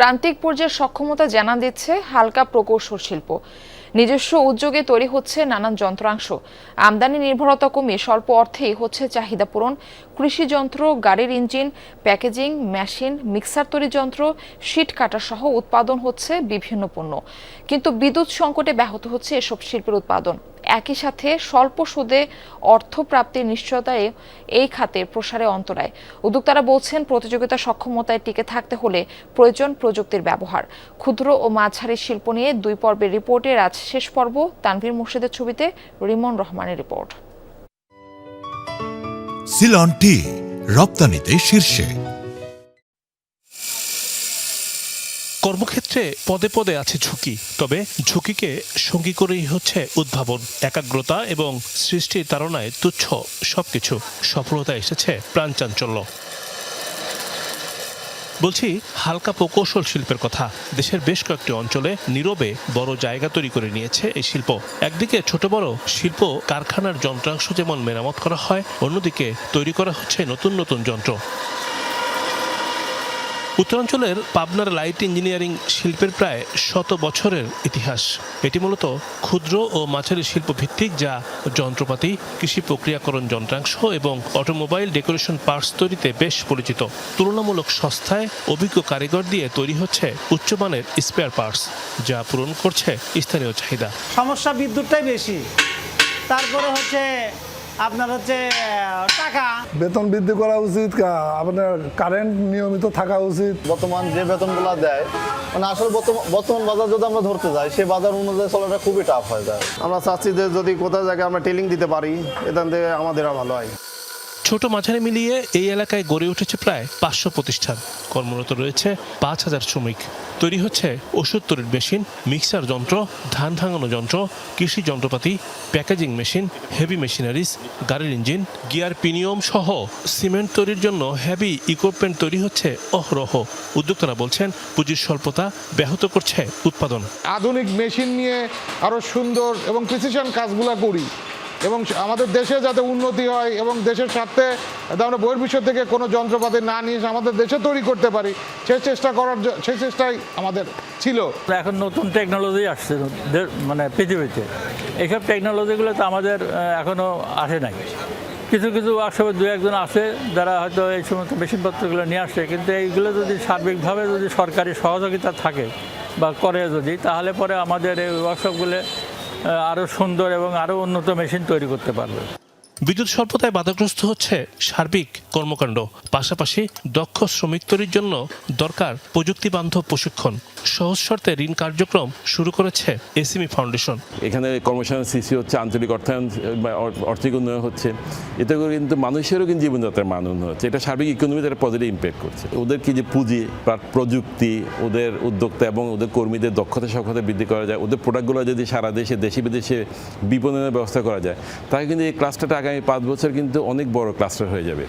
প্রান্তিক পর্যায়ের সক্ষমতা জানান দিচ্ছে হালকা প্রকৌশল শিল্প। নিজস্ব উদ্যোগে তৈরি হচ্ছে নানান যন্ত্রাংশ। আমদানি নির্ভরতা কমিয়ে স্বল্প অর্থেই হচ্ছে চাহিদা পূরণ। কৃষি যন্ত্র, গাড়ির ইঞ্জিন, প্যাকেজিং, মেশিন, মিক্সার তৈরি যন্ত্র, শীট কাটা সহ উৎপাদন হচ্ছে বিভিন্ন পণ্য। কিন্তু বিদ্যুৎ সংকটে ব্যাহত হচ্ছে এসব শিল্পের উৎপাদন। একই সাথে স্বল্প সুদে অর্থ প্রাপ্তির নিশ্চয়তায় এই খাতের প্রসারে অন্তরায়। উদ্যোক্তারা বলছেন, প্রতিযোগিতা সক্ষমতায় টিকে থাকতে হলে প্রয়োজন প্রযুক্তির ব্যবহার। ক্ষুদ্র ও মাঝারি শিল্প নিয়ে 2 পর্বের রিপোর্টের আজ শেষ পর্ব। তানভীর মুর্শিদের ছবিতে রিমন রহমানের রিপোর্ট। সিলন টি রপ্তানিতে শীর্ষে। কর্মক্ষেত্রে পদে পদে আছে ঝুঁকি, তবে ঝুঁকিকে সঙ্গী করেই হচ্ছে উদ্ভাবন, একাগ্রতা এবং সৃষ্টির তাড়নায় তুচ্ছ সবকিছু। সফলতা এসেছে প্রাণচাঞ্চল্য। বলছি হালকা প্রকৌশল শিল্পের কথা। দেশের বেশ কয়েকটি অঞ্চলে নীরবে বড় জায়গা তৈরি করে নিয়েছে এই শিল্প। একদিকে ছোট বড় শিল্প কারখানার যন্ত্রাংশ যেমন মেরামত করা হয়, অন্যদিকে তৈরি করা হচ্ছে নতুন নতুন যন্ত্র। উত্তরাঞ্চলের পাবনার লাইট ইঞ্জিনিয়ারিং শিল্পের প্রায় 100 বছরের ইতিহাস। এটি মূলত ক্ষুদ্র ও মাঝারি শিল্প ভিত্তিক, যা যন্ত্রপাতি, কৃষি প্রক্রিয়াকরণ যন্ত্রাংশ এবং অটোমোবাইল ডেকোরেশন পার্টস তৈরিতে বেশ পরিচিত। তুলনামূলক সস্তায় অভিজ্ঞ কারিগর দিয়ে তৈরি হচ্ছে উচ্চমানের স্পেয়ার পার্টস, যা পূরণ করছে স্থানীয় চাহিদা। সমস্যা বিদ্যুৎটাই বেশি, তারপরে হচ্ছে আপনার হচ্ছে টাকা। বেতন বৃদ্ধি করা উচিত, আপনার কারেন্ট নিয়মিত থাকা উচিত। বর্তমান যে বেতনগুলো দেয়, মানে আসলে বর্তমান বাজার যদি আমরা ধরতে যাই, সেই বাজার অনুযায়ী চলাটা খুবই টাফ হয়ে যায়। আমরা চাচ্ছি যে যদি কোথাও জায়গায় আমরা টেলিং দিতে পারি, এখান থেকে আমাদের ভালো হয়। ছোট মাঝারি মিলিয়ে এই এলাকায় গড়ে উঠেছে প্রায় 500 প্রতিষ্ঠান। কর্মরত রয়েছে 5000 শ্রমিক। তৈরি হচ্ছে ওষুধ তৈরির মেশিন, মিক্সার যন্ত্র, ধান ভাঙানো যন্ত্র, কৃষি যন্ত্রপাতি, প্যাকেজিং মেশিন, হেভি মেশিনারিজ, গাড়ির ইঞ্জিন, গিয়ার পিনিয়ম সহ সিমেন্ট তৈরির জন্য হেভি ইকুইপমেন্ট তৈরি হচ্ছে অহরহ। উদ্যোক্তারা বলছেন, পুঁজির স্বল্পতা ব্যাহত করছে উৎপাদন। আধুনিক মেশিন নিয়ে আরো সুন্দর এবং প্রিসিশন কাজগুলো করি এবং আমাদের দেশে যাতে উন্নতি হয় এবং দেশের স্বার্থে আমরা বহির্বিশ্ব থেকে কোনো যন্ত্রপাতি না নিয়ে আমাদের দেশে তৈরি করতে পারি, সেই চেষ্টাই আমাদের ছিল। এখন নতুন টেকনোলজি আসছে মানে পৃথিবীতে, এইসব টেকনোলজিগুলো তো আমাদের এখনো আসে নাই। কিছু কিছু ওয়ার্কশপে 2-1 আছে যারা হয়তো এই সমস্ত মেশিনপত্রগুলো নিয়ে আসছে, কিন্তু এইগুলো যদি সার্বিকভাবে যদি সরকারি সহযোগিতা থাকে বা করে যদি, তাহলে পরে আমাদের এই ওয়ার্কশপগুলো আরও সুন্দর এবং আরও উন্নত মেশিন তৈরি করতে পারবে। বিদ্যুৎ স্বল্পতায় বাধাগ্রস্ত হচ্ছে সার্বিক কর্মকাণ্ড। পাশাপাশি দক্ষ শ্রমিক তৈরির জন্য দরকার প্রযুক্তি বান্ধব প্রশিক্ষণ। সহজ শর্তে ঋণ কার্যক্রম শুরু করেছে এসএমই ফাউন্ডেশন। এখানে কর্মসংস্থান সৃষ্টি হচ্ছে, আঞ্চলিক অর্থায়ন, অর্থনৈতিক উন্নয়ন হচ্ছে, এতে করে কিন্তু মানুষেরও কিন্তু জীবনযাত্রার মান উন্নয়ন হচ্ছে। এটা সার্বিক ইকোনমিতে একটা পজিটিভ ইম্প্যাক্ট করছে। ওদের কি যে পুঁজি, প্রযুক্তি, ওদের উদ্যোক্তা এবং ওদের কর্মীদের দক্ষতা সক্ষমতা বৃদ্ধি করা যায়, ওদের প্রোডাক্টগুলো যদি সারা দেশে দেশি বিদেশে বিপণনের ব্যবস্থা করা যায়, তাহলে কিন্তু এই ক্লাস্টারটা আগামী 5 বছর কিন্তু অনেক বড় ক্লাস্টার হয়ে যাবে।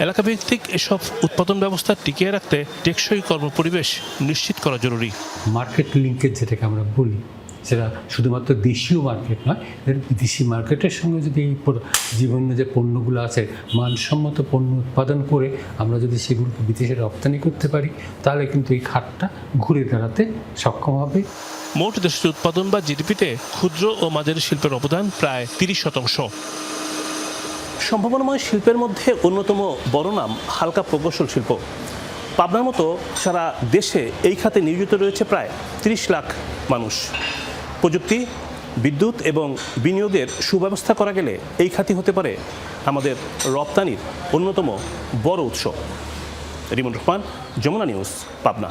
এলাকাভিত্তিক এসব উৎপাদন ব্যবস্থা টিকিয়ে রাখতে টেকসই কর্মপরিবেশ নিশ্চিত করা জরুরি। মার্কেট লিঙ্কেজ যেটাকে আমরা বলি, সেটা শুধুমাত্র দেশীয় মার্কেট নয়, বিদেশি মার্কেটের সঙ্গে যদি এই জীবন্য যে পণ্যগুলো আছে মানসম্মত পণ্য উৎপাদন করে আমরা যদি সেগুলোকে বিদেশে রপ্তানি করতে পারি, তাহলে কিন্তু এই খাতটা ঘুরে দাঁড়াতে সক্ষম হবে। মোট দেশের উৎপাদন বা জিডিপিতে ক্ষুদ্র ও মাঝারি শিল্পের অবদান প্রায় 30%। সম্ভাবনাময় শিল্পের মধ্যে অন্যতম বড় নাম হালকা প্রকৌশল শিল্প। পাবনার মতো সারা দেশে এই খাতে নিয়োজিত রয়েছে প্রায় 30 লাখ মানুষ। প্রযুক্তি, বিদ্যুৎ এবং বিনিয়োগের সুব্যবস্থা করা গেলে এই খাতই হতে পারে আমাদের রপ্তানির অন্যতম বড় উৎস। রিমন রহমান, যমুনা নিউজ, পাবনা।